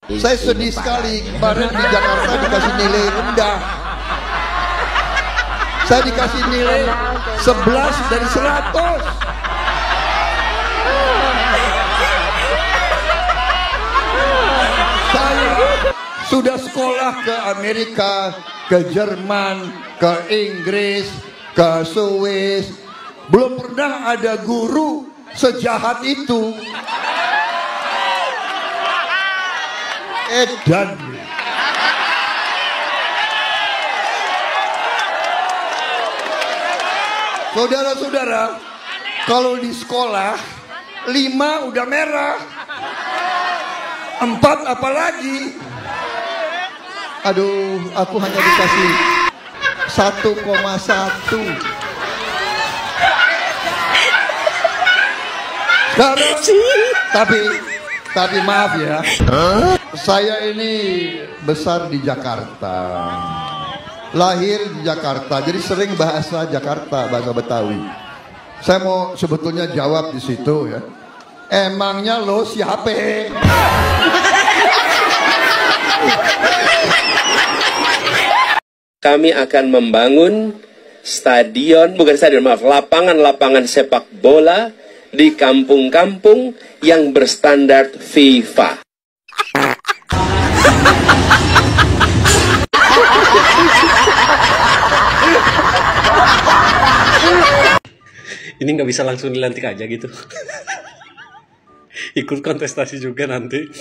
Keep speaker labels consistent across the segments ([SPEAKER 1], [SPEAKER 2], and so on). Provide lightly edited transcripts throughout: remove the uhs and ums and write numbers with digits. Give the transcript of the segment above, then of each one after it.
[SPEAKER 1] Saya sedih sekali kemarin di Jakarta dikasih nilai rendah. Saya dikasih nilai 11 dari 100. Saya sudah sekolah ke Amerika, ke Jerman, ke Inggris, ke Swiss. Belum pernah ada guru sejahat itu. Edan. Saudara-saudara, kalau di sekolah 5 udah merah, 4 apalagi. Aduh, aku hanya dikasih 1,1. Tapi maaf ya, saya ini besar di Jakarta, lahir di Jakarta, jadi sering bahasa Jakarta, bahasa Betawi. Saya mau sebetulnya jawab di situ ya. Emangnya lo siapa?
[SPEAKER 2] Kami akan membangun lapangan-lapangan sepak bola di kampung-kampung yang berstandar FIFA.
[SPEAKER 3] Ini nggak bisa langsung dilantik aja gitu. Ikut kontestasi juga nanti.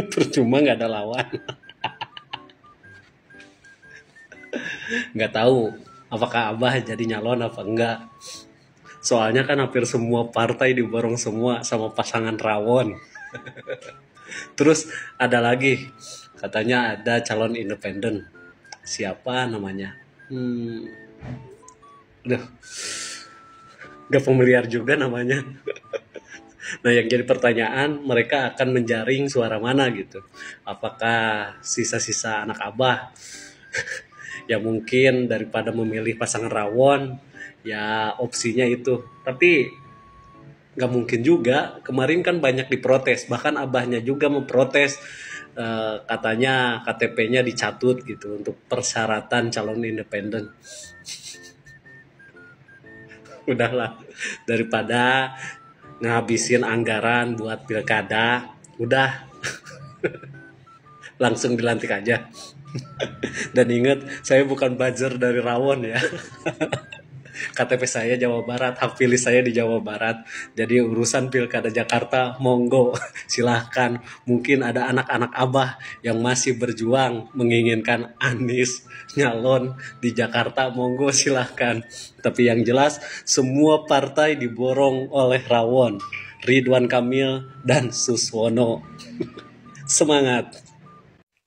[SPEAKER 3] Percuma nggak ada lawan. Nggak tahu apakah Abah jadi nyalon apa enggak. Soalnya kan hampir semua partai diborong semua sama pasangan rawon. Terus ada lagi, katanya ada calon independen. Siapa namanya? Udah, gak familiar juga namanya. Nah, yang jadi pertanyaan, mereka akan menjaring suara mana gitu. Apakah sisa-sisa anak Abah? Ya mungkin daripada memilih pasangan rawon, ya opsinya itu. Tapi gak mungkin juga. Kemarin kan banyak diprotes, bahkan Abahnya juga memprotes. Katanya KTP-nya dicatut gitu untuk persyaratan calon independen. Udahlah, daripada ngabisin anggaran buat pilkada, udah langsung dilantik aja. Dan ingat, saya bukan buzzer dari rawon ya. KTP saya Jawa Barat, hak pilih saya di Jawa Barat. Jadi urusan pilkada Jakarta, monggo silahkan. Mungkin ada anak-anak Abah yang masih berjuang menginginkan Anies nyalon di Jakarta, monggo silahkan. Tapi yang jelas semua partai diborong oleh rawon, Ridwan Kamil dan Suswono. Semangat.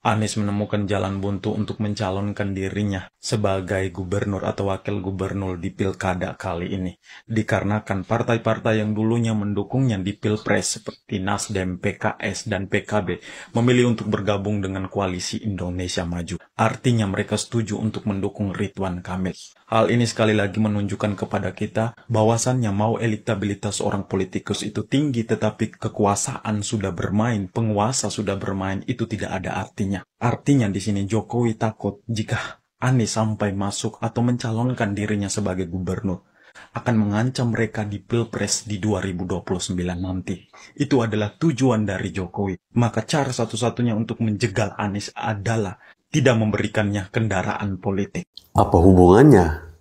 [SPEAKER 4] Anies menemukan jalan buntu untuk mencalonkan dirinya sebagai gubernur atau wakil gubernur di pilkada kali ini. Dikarenakan partai-partai yang dulunya mendukungnya di pilpres seperti Nasdem, PKS, dan PKB memilih untuk bergabung dengan koalisi Indonesia Maju. Artinya mereka setuju untuk mendukung Ridwan Kamil. Hal ini sekali lagi menunjukkan kepada kita bahwasannya mau elektabilitas orang politikus itu tinggi tetapi kekuasaan sudah bermain, penguasa sudah bermain, itu tidak ada artinya. Artinya di sini Jokowi takut jika Anies sampai masuk atau mencalonkan dirinya sebagai gubernur akan mengancam mereka di Pilpres di 2029 nanti. Itu adalah tujuan dari Jokowi. Maka cara satu-satunya untuk menjegal Anies adalah tidak memberikannya kendaraan politik.
[SPEAKER 5] Apa hubungannya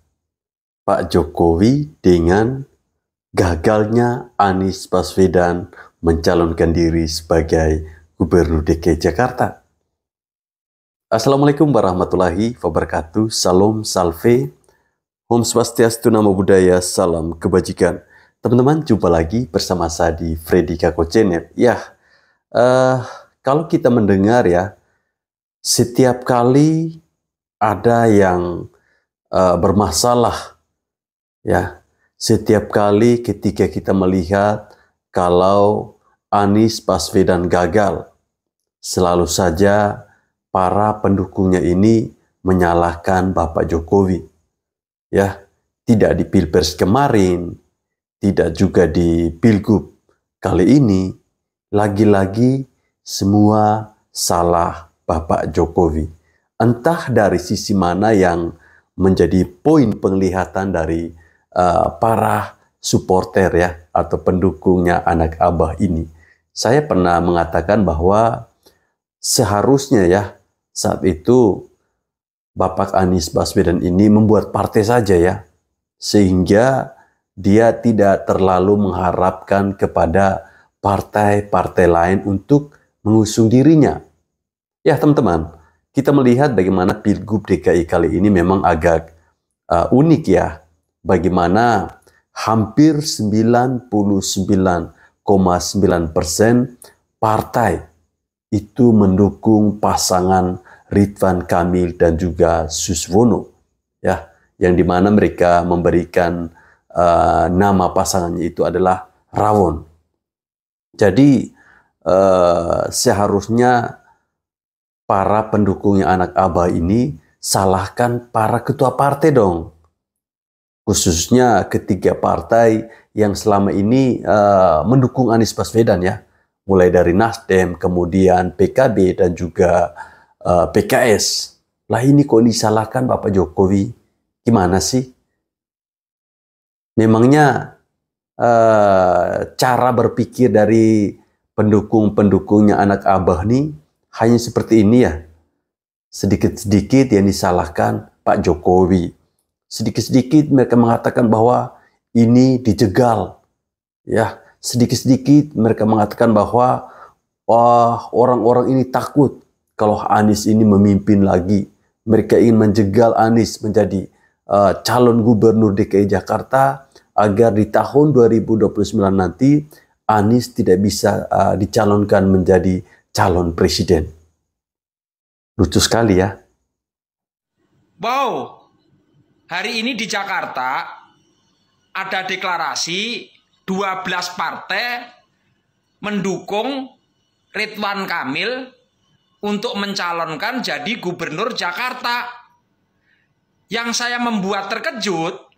[SPEAKER 5] Pak Jokowi dengan gagalnya Anies Baswedan mencalonkan diri sebagai Gubernur DKI Jakarta? Assalamualaikum warahmatullahi wabarakatuh. Salam salve. Om Swastiastu, Namo Buddhaya, salam kebajikan. Teman-teman, jumpa lagi bersama saya di Freddy Kako Channel. Kalau kita mendengar ya, setiap kali ada yang bermasalah, ya, setiap kali ketika kita melihat kalau Anies Baswedan gagal, selalu saja para pendukungnya ini menyalahkan Bapak Jokowi. Ya, tidak di Pilpres kemarin, tidak juga di Pilgub kali ini, lagi-lagi semua salah Bapak Jokowi. Entah dari sisi mana yang menjadi poin penglihatan dari para supporter ya atau pendukungnya anak Abah ini. Saya pernah mengatakan bahwa seharusnya ya saat itu Bapak Anies Baswedan ini membuat partai saja ya, sehingga dia tidak terlalu mengharapkan kepada partai-partai lain untuk mengusung dirinya. Ya teman-teman, kita melihat bagaimana Pilgub DKI kali ini memang agak unik ya. Bagaimana hampir 99,9% partai itu mendukung pasangan Ridwan Kamil dan juga Suswono. Ya, yang dimana mereka memberikan nama pasangannya itu adalah Rawon. Jadi seharusnya para pendukungnya anak Abah ini salahkan para ketua partai dong. Khususnya ketiga partai yang selama ini mendukung Anies Baswedan ya. Mulai dari Nasdem, kemudian PKB dan juga PKS. Lah ini kok disalahkan Bapak Jokowi? Gimana sih? Memangnya cara berpikir dari pendukung-pendukungnya anak Abah nih hanya seperti ini ya. Sedikit-sedikit yang disalahkan Pak Jokowi. Sedikit-sedikit mereka mengatakan bahwa ini dijegal. Ya, sedikit-sedikit mereka mengatakan bahwa wah, orang-orang ini takut kalau Anies ini memimpin lagi. Mereka ingin menjegal Anies menjadi calon gubernur DKI Jakarta agar di tahun 2029 nanti Anies tidak bisa dicalonkan menjadi calon presiden. Lucu sekali ya.
[SPEAKER 6] Wow, hari ini di Jakarta ada deklarasi 12 partai mendukung Ridwan Kamil untuk mencalonkan jadi gubernur Jakarta. Yang saya membuat terkejut,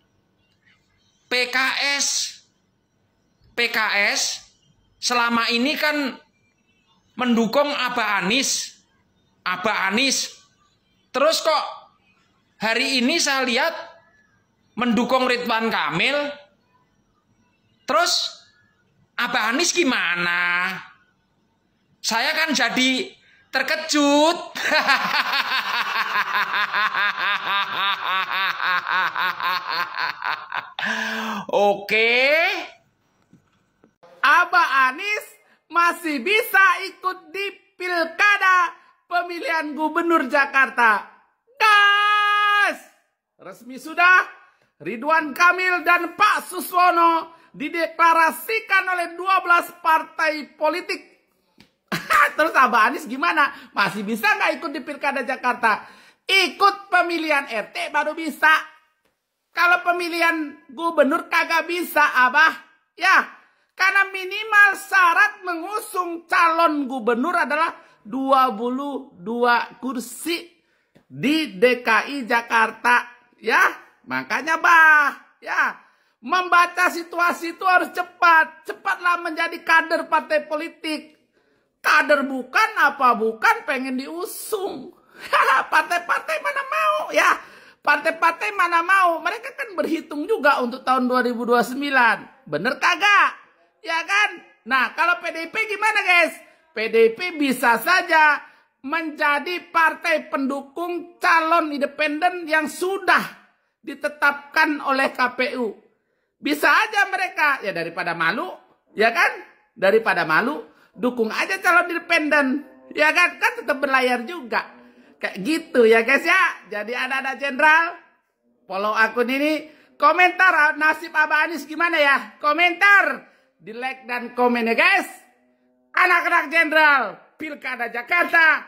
[SPEAKER 6] PKS selama ini kan mendukung Abah Anies. Terus kok hari ini saya lihat mendukung Ridwan Kamil. Terus Abah Anies gimana? Saya kan jadi terkejut. Oke.
[SPEAKER 7] Abah Anies masih bisa ikut di pilkada pemilihan gubernur Jakarta. Gas! Resmi sudah, Ridwan Kamil dan Pak Suswono dideklarasikan oleh 12 partai politik. Terus Abah Anies gimana? Masih bisa nggak ikut di pilkada Jakarta? Ikut pemilihan RT baru bisa. Kalau pemilihan gubernur kagak bisa, Abah. Ya, karena minimal syarat mengusung calon gubernur adalah 22 kursi di DKI Jakarta. Ya, makanya Bah, ya, membaca situasi itu harus cepat. Cepatlah menjadi kader partai politik. Kader bukan apa bukan pengen diusung. Partai-partai mana mau ya. Partai-partai mana mau. Mereka kan berhitung juga untuk tahun 2029. Bener kagak? Ya kan? Nah kalau PDIP gimana guys? PDIP bisa saja menjadi partai pendukung calon independen yang sudah ditetapkan oleh KPU. Bisa aja mereka. Ya daripada malu. Ya kan? Daripada malu. Dukung aja calon independen, ya kan tetap berlayar juga, kayak gitu ya guys ya. Jadi anak-anak jenderal, follow akun ini, komentar nasib Abah Anies gimana ya, komentar, di like dan komen ya guys. Anak-anak jenderal, pilkada Jakarta,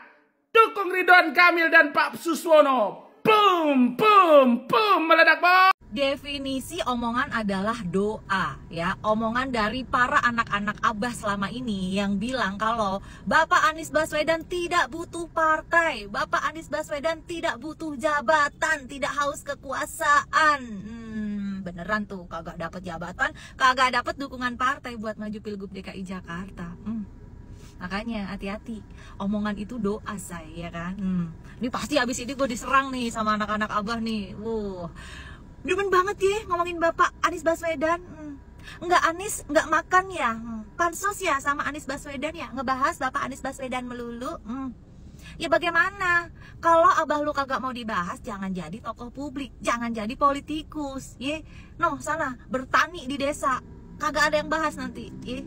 [SPEAKER 7] dukung Ridwan Kamil dan Pak Suswono, boom, boom, boom, meledak bom.
[SPEAKER 8] Definisi omongan adalah doa ya. Omongan dari para anak-anak Abah selama ini yang bilang kalau Bapak Anies Baswedan tidak butuh partai, Bapak Anies Baswedan tidak butuh jabatan, tidak haus kekuasaan. Beneran tuh, kagak dapat jabatan, kagak dapat dukungan partai buat maju Pilgub DKI Jakarta. Makanya hati-hati, omongan itu doa say, ya kan. Ini pasti habis ini gue diserang nih sama anak-anak Abah nih. Demen banget ya ngomongin Bapak Anies Baswedan. Enggak Anies, enggak makan ya. Pansos ya sama Anies Baswedan ya, ngebahas Bapak Anies Baswedan melulu. Ya bagaimana? Kalau Abah lu kagak mau dibahas, jangan jadi tokoh publik, jangan jadi politikus, ye. No, sana bertani di desa, kagak ada yang bahas nanti, ye.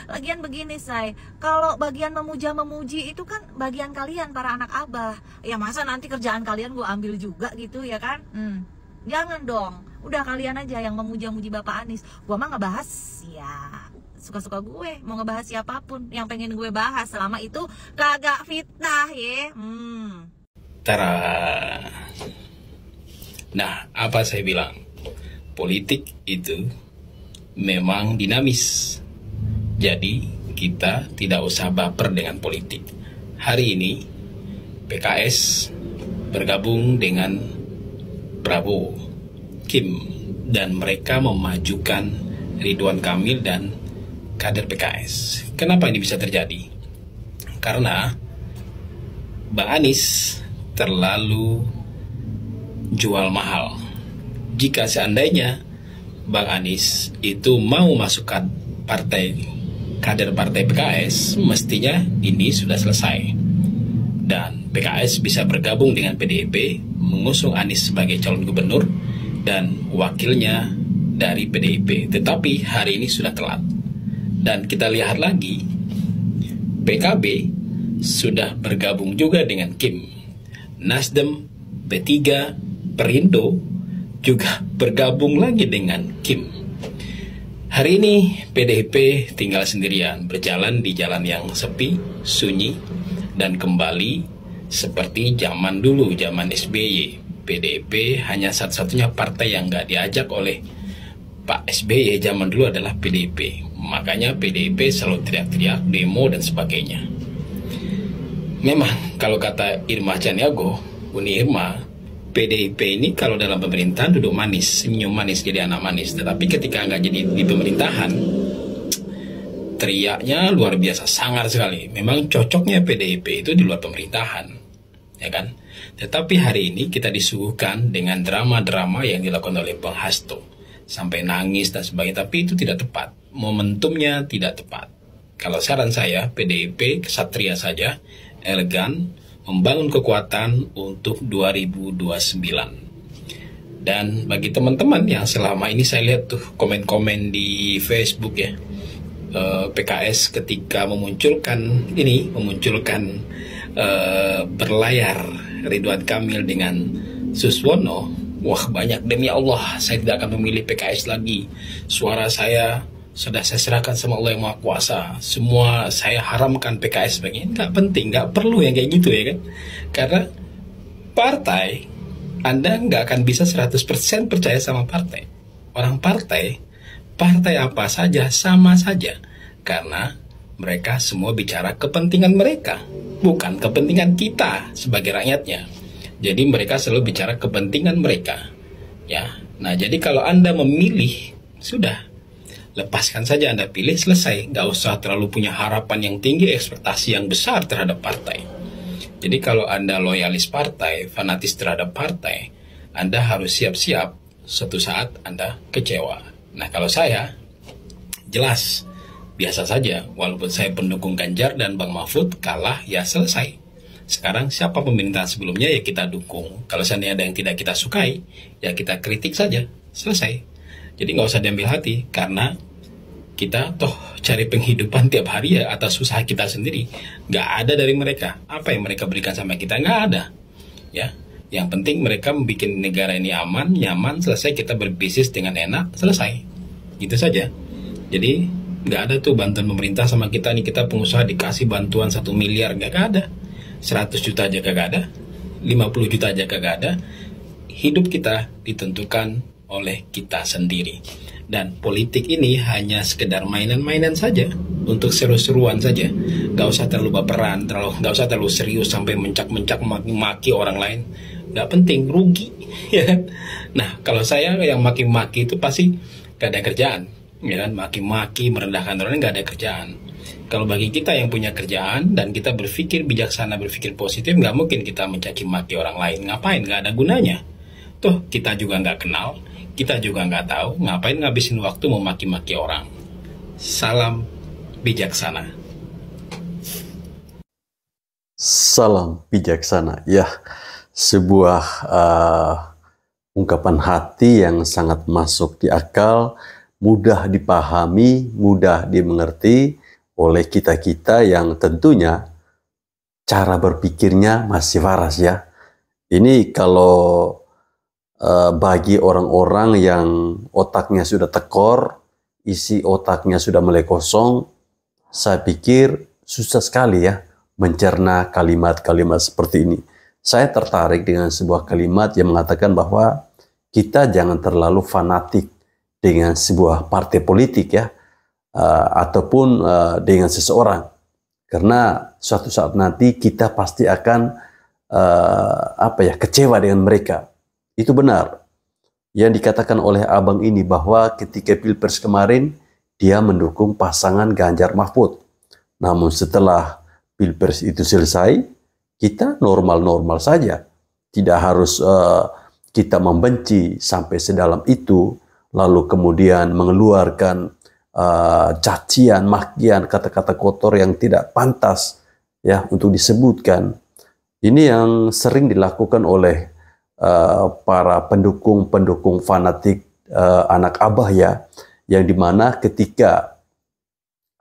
[SPEAKER 8] Lagian begini say, kalau bagian memuja-memuji itu kan bagian kalian para anak Abah. Ya masa nanti kerjaan kalian gue ambil juga gitu ya kan? Jangan dong, udah kalian aja yang memuja-muji Bapak Anies. Gue mah ngebahas ya suka-suka gue, mau ngebahas siapapun yang pengen gue bahas, selama itu kagak fitnah ya.
[SPEAKER 9] Tara. Nah, apa saya bilang? Politik itu memang dinamis. Jadi kita tidak usah baper dengan politik. Hari ini PKS bergabung dengan Prabowo, Kim, dan mereka memajukan Ridwan Kamil dan kader PKS. Kenapa ini bisa terjadi? Karena Bang Anies terlalu jual mahal. Jika seandainya Bang Anies itu mau masukkan kader partai PKS, mestinya ini sudah selesai. Dan PKS bisa bergabung dengan PDIP, mengusung Anies sebagai calon gubernur dan wakilnya dari PDIP. Tetapi hari ini sudah telat. Dan kita lihat lagi, PKB sudah bergabung juga dengan Kim. Nasdem, P3, Perindo juga bergabung lagi dengan Kim. Hari ini PDIP tinggal sendirian, berjalan di jalan yang sepi, sunyi, dan kembali seperti zaman dulu, zaman SBY. PDIP hanya satu-satunya partai yang nggak diajak oleh Pak SBY zaman dulu adalah PDIP. Makanya PDIP selalu teriak-teriak, demo dan sebagainya. Memang kalau kata Irma Caniago, Uni Irma, PDIP ini kalau dalam pemerintahan duduk manis, senyum manis, jadi anak manis. Tetapi ketika nggak jadi di pemerintahan, teriaknya luar biasa, sangar sekali. Memang cocoknya PDIP itu di luar pemerintahan, ya kan? Tetapi hari ini kita disuguhkan dengan drama-drama yang dilakukan oleh Bang Hasto, sampai nangis dan sebagainya. Tapi itu tidak tepat, momentumnya tidak tepat. Kalau saran saya, PDIP kesatria saja, elegan, membangun kekuatan untuk 2029. Dan bagi teman-teman yang selama ini saya lihat tuh komen-komen di Facebook ya, PKS ketika memunculkan berlayar Ridwan Kamil dengan Suswono, wah banyak, demi Allah saya tidak akan memilih PKS lagi, suara saya sudah saya serahkan sama Allah yang Maha Kuasa, semua saya haramkan PKS sebagainya. Nggak penting, nggak perlu yang kayak gitu ya kan, karena partai Anda nggak akan bisa 100% percaya sama partai. Orang partai apa saja sama saja, karena mereka semua bicara kepentingan mereka, bukan kepentingan kita sebagai rakyatnya. Jadi mereka selalu bicara kepentingan mereka, ya. Nah jadi kalau Anda memilih, sudah, lepaskan saja Anda pilih, selesai. Nggak usah terlalu punya harapan yang tinggi, ekspektasi yang besar terhadap partai. Jadi kalau Anda loyalis partai, fanatis terhadap partai, Anda harus siap-siap suatu saat Anda kecewa. Nah kalau saya, jelas, biasa saja. Walaupun saya pendukung Ganjar dan Bang Mahfud, kalah, ya selesai. Sekarang siapa pemerintahan sebelumnya ya kita dukung. Kalau seandainya ada yang tidak kita sukai, ya kita kritik saja, selesai. Jadi nggak usah diambil hati, karena kita toh cari penghidupan tiap hari ya atas usaha kita sendiri. Nggak ada dari mereka. Apa yang mereka berikan sama kita? Nggak ada. Ya, yang penting mereka membuat negara ini aman, nyaman, selesai, kita berbisnis dengan enak, selesai. Gitu saja. Jadi nggak ada tuh bantuan pemerintah sama kita nih, kita pengusaha dikasih bantuan 1 miliar, nggak ada. 100 juta aja kagak ada, 50 juta aja kagak ada. Hidup kita ditentukan oleh kita sendiri. Dan politik ini hanya sekedar mainan-mainan saja, untuk seru-seruan saja. Gak usah terlalu baperan, gak usah terlalu serius sampai mencak-mencak maki-maki orang lain. Gak penting, rugi. Nah kalau saya yang maki-maki itu pasti gak ada kerjaan, ya kan? Maki-maki, merendahkan orang, gak ada kerjaan. Kalau bagi kita yang punya kerjaan dan kita berpikir bijaksana, berpikir positif, nggak mungkin kita mencaci maki orang lain. Ngapain? Nggak ada gunanya. Tuh, kita juga nggak kenal, kita juga nggak tahu, ngapain ngabisin waktu memaki-maki orang. Salam bijaksana.
[SPEAKER 5] Salam bijaksana. Ya, sebuah ungkapan hati yang sangat masuk di akal, mudah dipahami, mudah dimengerti oleh kita-kita yang tentunya cara berpikirnya masih waras ya. Ini kalau bagi orang-orang yang otaknya sudah tekor, isi otaknya sudah mulai kosong, saya pikir susah sekali ya mencerna kalimat-kalimat seperti ini. Saya tertarik dengan sebuah kalimat yang mengatakan bahwa kita jangan terlalu fanatik dengan sebuah partai politik ya, ataupun dengan seseorang, karena suatu saat nanti kita pasti akan kecewa dengan mereka. Itu benar yang dikatakan oleh abang ini, bahwa ketika Pilpres kemarin dia mendukung pasangan Ganjar Mahfud. Namun setelah Pilpres itu selesai, kita normal-normal saja. Tidak harus kita membenci sampai sedalam itu, lalu kemudian mengeluarkan cacian, makian, kata-kata kotor yang tidak pantas ya untuk disebutkan. Ini yang sering dilakukan oleh para pendukung-pendukung fanatik anak Abah ya, yang dimana ketika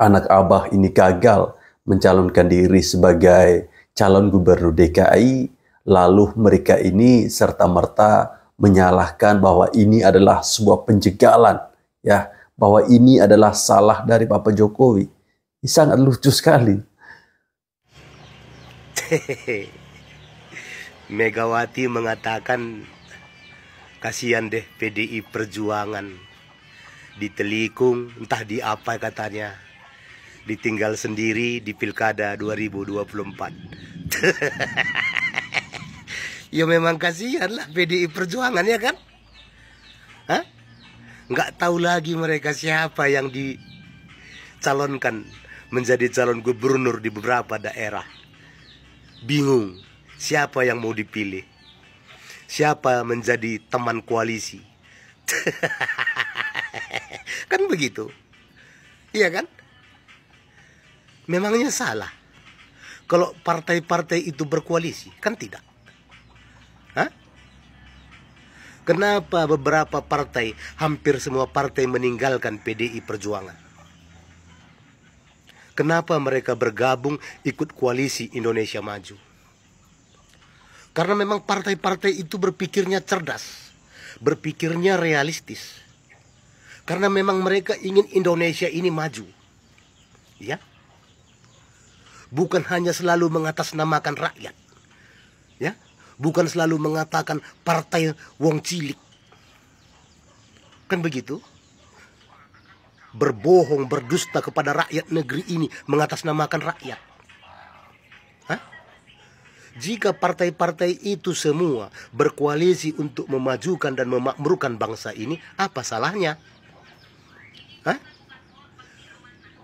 [SPEAKER 5] anak Abah ini gagal mencalonkan diri sebagai calon gubernur DKI, lalu mereka ini serta-merta menyalahkan bahwa ini adalah sebuah penjegalan, ya, bahwa ini adalah salah dari Bapak Jokowi. Ini sangat lucu sekali.
[SPEAKER 10] Megawati mengatakan, kasihan deh PDI Perjuangan, ditelikung entah di apa katanya, ditinggal sendiri di Pilkada 2024. Ya memang kasihan lah PDI Perjuangan ya kan? Hah? Nggak tahu lagi mereka siapa yang dicalonkan menjadi calon gubernur di beberapa daerah. Bingung siapa yang mau dipilih, siapa menjadi teman koalisi. Kan begitu, iya kan? Memangnya salah kalau partai-partai itu berkoalisi? Kan tidak. Hah? Kenapa beberapa partai, hampir semua partai meninggalkan PDI Perjuangan? Kenapa mereka bergabung ikut koalisi Indonesia Maju? Karena memang partai-partai itu berpikirnya cerdas, berpikirnya realistis. Karena memang mereka ingin Indonesia ini maju. Ya? Bukan hanya selalu mengatasnamakan rakyat. Ya? Bukan selalu mengatakan partai wong cilik. Kan begitu? Berbohong, berdusta kepada rakyat negeri ini, mengatasnamakan rakyat. Hah? Jika partai-partai itu semua berkoalisi untuk memajukan dan memakmurkan bangsa ini, apa salahnya? Hah?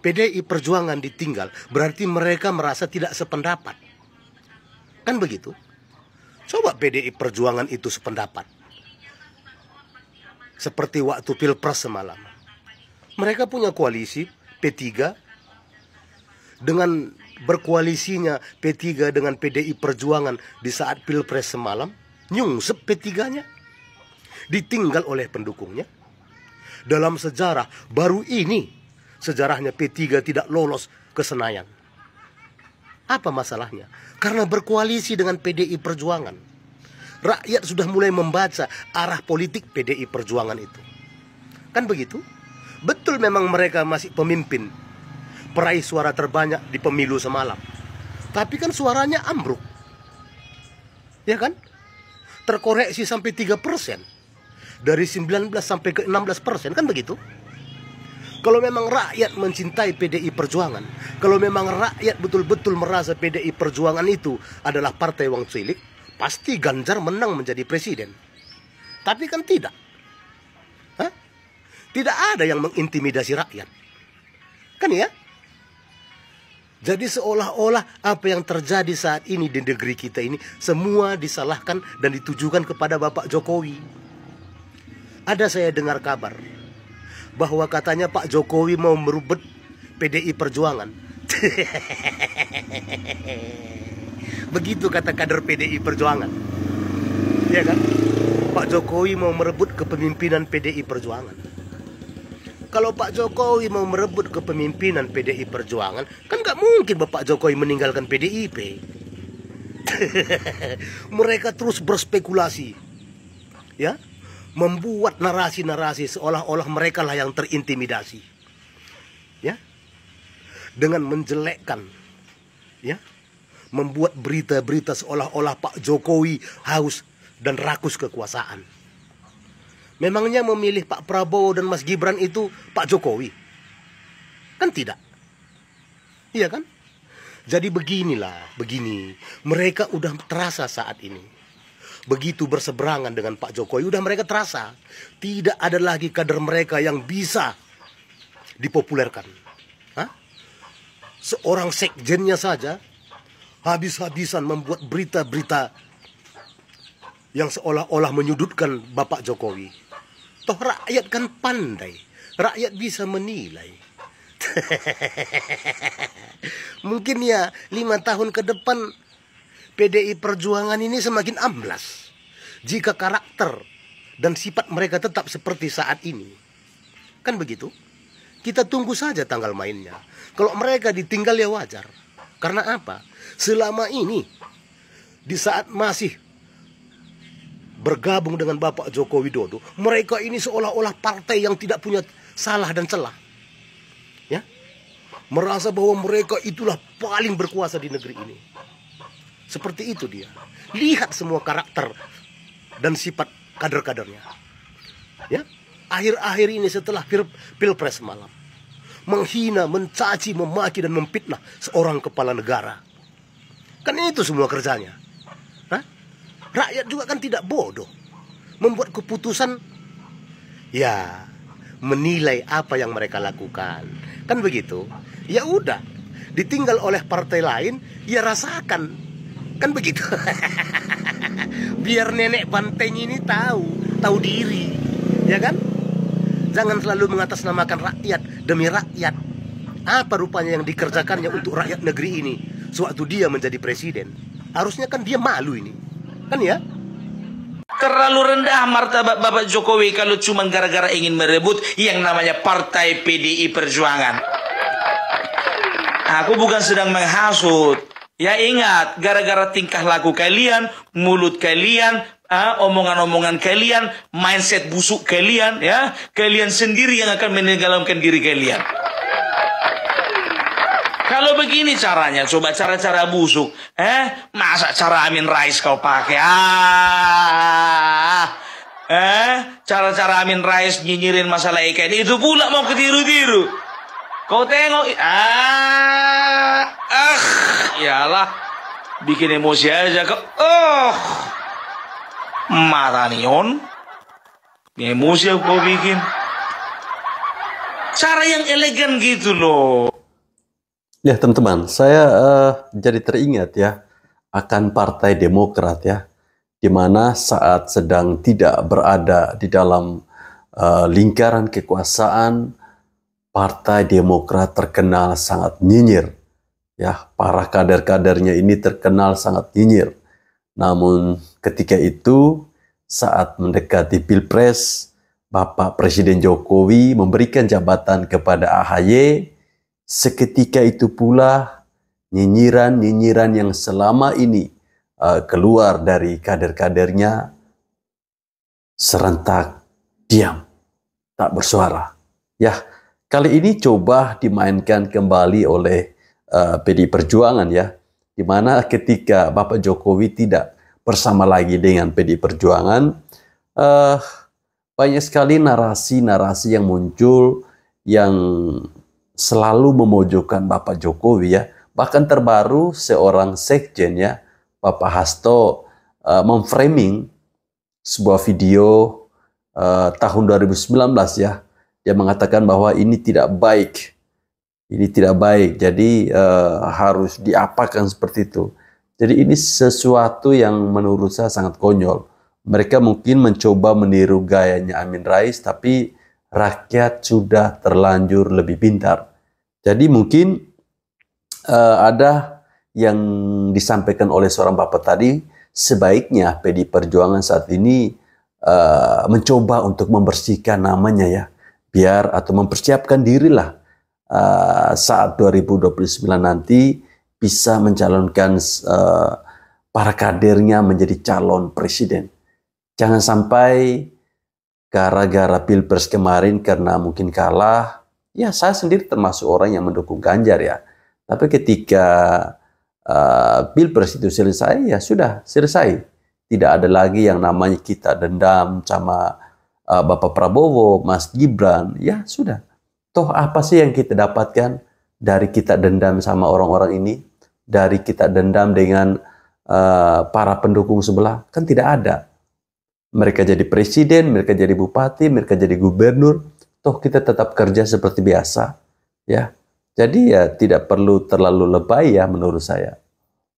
[SPEAKER 10] PDI Perjuangan ditinggal, berarti mereka merasa tidak sependapat. Kan begitu? Coba PDI Perjuangan itu sependapat. Seperti waktu Pilpres semalam. Mereka punya koalisi P3. Dengan berkoalisinya P3 dengan PDI Perjuangan di saat Pilpres semalam, nyungsep P3-nya. Ditinggal oleh pendukungnya. Dalam sejarah baru ini, sejarahnya P3 tidak lolos ke Senayan. Apa masalahnya? Karena berkoalisi dengan PDI Perjuangan. Rakyat sudah mulai membaca arah politik PDI Perjuangan itu. Kan begitu? Betul memang mereka masih pemimpin, peraih suara terbanyak di pemilu semalam. Tapi kan suaranya ambruk. Ya kan? Terkoreksi sampai 3%. Dari 19 sampai ke 16%, kan begitu? Kalau memang rakyat mencintai PDI Perjuangan, kalau memang rakyat betul-betul merasa PDI Perjuangan itu adalah partai wong cilik, pasti Ganjar menang menjadi presiden. Tapi kan tidak. Hah? Tidak ada yang mengintimidasi rakyat. Kan ya? Jadi seolah-olah apa yang terjadi saat ini di negeri kita ini semua disalahkan dan ditujukan kepada Bapak Jokowi. Ada saya dengar kabar bahwa katanya Pak Jokowi mau merebut PDI Perjuangan. Begitu kata kader PDI Perjuangan. Ya kan? Pak Jokowi mau merebut kepemimpinan PDI Perjuangan. Kalau Pak Jokowi mau merebut kepemimpinan PDI Perjuangan, kan gak mungkin Bapak Jokowi meninggalkan PDIP. Mereka terus berspekulasi, ya, membuat narasi-narasi seolah-olah mereka lah yang terintimidasi, ya, dengan menjelekkan, ya, membuat berita-berita seolah-olah Pak Jokowi haus dan rakus kekuasaan. Memangnya memilih Pak Prabowo dan Mas Gibran itu Pak Jokowi? Kan tidak. Iya kan? Jadi begini. Mereka udah terasa saat ini. Begitu berseberangan dengan Pak Jokowi, udah mereka terasa. Tidak ada lagi kader mereka yang bisa dipopulerkan. Hah? Seorang sekjennya saja habis-habisan membuat berita-berita yang seolah-olah menyudutkan Bapak Jokowi. Toh rakyat kan pandai, rakyat bisa menilai. Mungkin ya 5 tahun ke depan PDI Perjuangan ini semakin amblas jika karakter dan sifat mereka tetap seperti saat ini. Kan begitu? Kita tunggu saja tanggal mainnya. Kalau mereka ditinggal ya wajar. Karena apa? Selama ini di saat masih bergabung dengan Bapak Joko Widodo, mereka ini seolah-olah partai yang tidak punya salah dan celah, ya, merasa bahwa mereka itulah paling berkuasa di negeri ini. Seperti itu dia. Lihat semua karakter dan sifat kader-kadernya, ya. Akhir-akhir ini setelah pilpres malam, menghina, mencaci, memaki dan memfitnah seorang kepala negara. Kan itu semua kerjanya. Rakyat juga kan tidak bodoh. Membuat keputusan, ya, menilai apa yang mereka lakukan. Kan begitu? Ya udah, ditinggal oleh partai lain, ya rasakan. Kan begitu? Biar nenek banteng ini tahu diri. Ya kan? Jangan selalu mengatasnamakan rakyat demi rakyat. Apa rupanya yang dikerjakannya untuk rakyat negeri ini sewaktu dia menjadi presiden? Harusnya kan dia malu ini. Kan ya?
[SPEAKER 6] Terlalu rendah martabat Bapak Jokowi kalau cuma gara-gara ingin merebut yang namanya Partai PDI Perjuangan. Aku bukan sedang menghasut. Ya ingat, gara-gara tingkah laku kalian, mulut kalian, omongan-omongan kalian, mindset busuk kalian, ya, kalian sendiri yang akan menenggelamkan diri kalian. Kalau begini caranya, coba cara-cara busuk. Masa cara Amin Rais kau pakai? Cara-cara Amin Rais nyinyirin masalah ikan itu pula mau ketiru-tiru. Kau tengok, iyalah, bikin emosi aja kau. Mata nion, emosi aku kau bikin. Cara yang elegan gitu loh.
[SPEAKER 5] Ya teman-teman, saya jadi teringat ya akan Partai Demokrat ya, di mana saat sedang tidak berada di dalam lingkaran kekuasaan, Partai Demokrat terkenal sangat nyinyir. Ya, para kader-kadernya ini terkenal sangat nyinyir. Namun ketika itu saat mendekati Pilpres, Bapak Presiden Jokowi memberikan jabatan kepada AHY. Seketika itu pula nyinyiran-nyinyiran yang selama ini keluar dari kader-kadernya serentak diam, tak bersuara. Ya, kali ini coba dimainkan kembali oleh PDI Perjuangan ya, di mana ketika Bapak Jokowi tidak bersama lagi dengan PDI Perjuangan, banyak sekali narasi-narasi yang muncul yang selalu memojokkan Bapak Jokowi ya. Bahkan terbaru seorang sekjen ya, Bapak Hasto memframing sebuah video tahun 2019 ya. Dia mengatakan bahwa ini tidak baik Ini tidak baik, jadi harus diapakan seperti itu. Jadi ini sesuatu yang menurut saya sangat konyol. Mereka mungkin mencoba meniru gayanya Amin Rais, tapi rakyat sudah terlanjur lebih pintar. Jadi mungkin ada yang disampaikan oleh seorang bapak tadi, sebaiknya PDI Perjuangan saat ini mencoba untuk membersihkan namanya ya, biar atau mempersiapkan dirilah saat 2029 nanti bisa mencalonkan para kadernya menjadi calon presiden. Jangan sampai gara-gara Pilpres kemarin karena mungkin kalah, ya saya sendiri termasuk orang yang mendukung Ganjar ya. Tapi ketika Pilpres itu selesai, ya sudah selesai. Tidak ada lagi yang namanya kita dendam sama Bapak Prabowo, Mas Gibran, ya sudah. Toh apa sih yang kita dapatkan dari kita dendam sama orang-orang ini? Dari kita dendam dengan para pendukung sebelah? Kan tidak ada. Mereka jadi presiden, mereka jadi bupati, mereka jadi gubernur. Toh kita tetap kerja seperti biasa. Ya. Jadi ya tidak perlu terlalu lebay ya menurut saya.